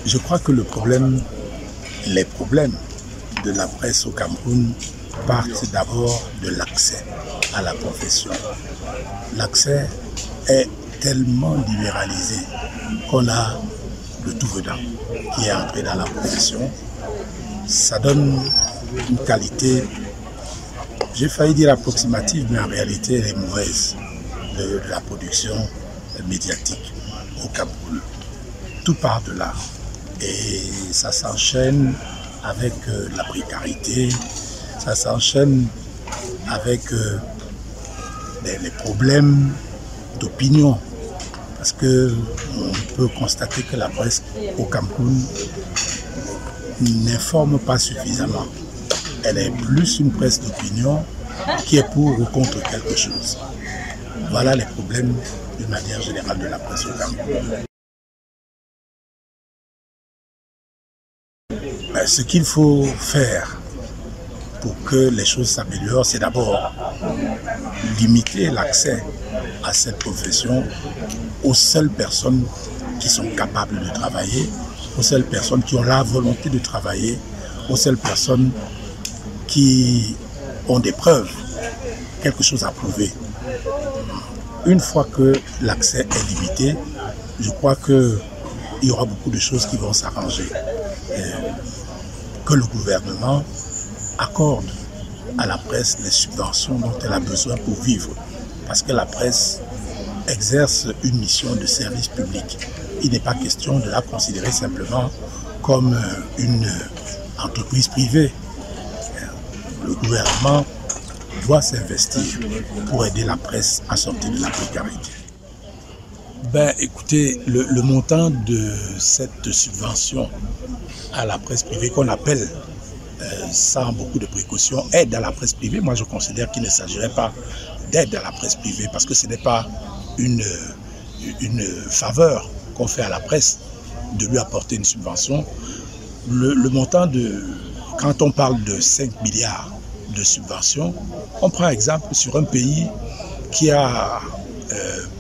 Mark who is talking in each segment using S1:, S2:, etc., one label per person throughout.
S1: Je crois que les problèmes de la presse au Cameroun partent d'abord de l'accès à la profession. L'accès est tellement libéralisé qu'on a le tout venant qui est entré dans la profession. Ça donne une qualité, j'ai failli dire approximative, mais en réalité elle est mauvaise, de la production médiatique au Cameroun. Tout part de là. Et ça s'enchaîne avec la précarité, ça s'enchaîne avec les problèmes d'opinion. Parce qu'on peut constater que la presse au Cameroun n'informe pas suffisamment. Elle est plus une presse d'opinion qui est pour ou contre quelque chose. Voilà les problèmes de manière générale de la presse au Cameroun. Ce qu'il faut faire pour que les choses s'améliorent, c'est d'abord limiter l'accès à cette profession aux seules personnes qui sont capables de travailler, aux seules personnes qui ont la volonté de travailler, aux seules personnes qui ont des preuves, quelque chose à prouver. Une fois que l'accès est limité, je crois qu'il y aura beaucoup de choses qui vont s'arranger. Que le gouvernement accorde à la presse les subventions dont elle a besoin pour vivre. Parce que la presse exerce une mission de service public. Il n'est pas question de la considérer simplement comme une entreprise privée. Le gouvernement doit s'investir pour aider la presse à sortir de la précarité. Écoutez, le montant de cette subvention à la presse privée qu'on appelle, sans beaucoup de précautions, aide à la presse privée, moi je considère qu'il ne s'agirait pas d'aide à la presse privée parce que ce n'est pas une faveur qu'on fait à la presse de lui apporter une subvention. Le montant quand on parle de 5 milliards de subventions, on prend exemple sur un pays qui a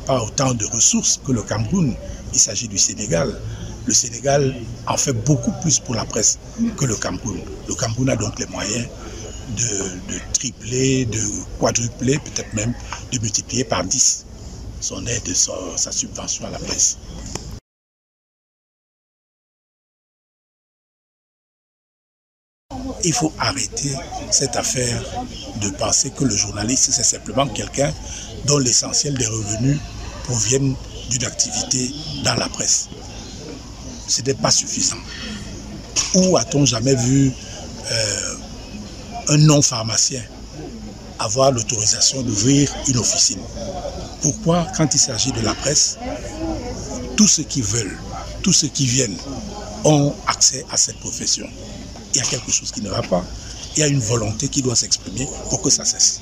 S1: pas autant de ressources que le Cameroun. Il s'agit du Sénégal. Le Sénégal en fait beaucoup plus pour la presse que le Cameroun. Le Cameroun a donc les moyens de tripler, de quadrupler, peut-être même de multiplier par 10 son aide, sa subvention à la presse. Il faut arrêter cette affaire de penser que le journaliste, c'est simplement quelqu'un dont l'essentiel des revenus proviennent d'une activité dans la presse. Ce n'est pas suffisant. Où a-t-on jamais vu un non-pharmacien avoir l'autorisation d'ouvrir une officine? Pourquoi, quand il s'agit de la presse, tous ceux qui veulent, tous ceux qui viennent ont accès à cette profession? Il y a quelque chose qui ne va pas. Il y a une volonté qui doit s'exprimer pour que ça cesse.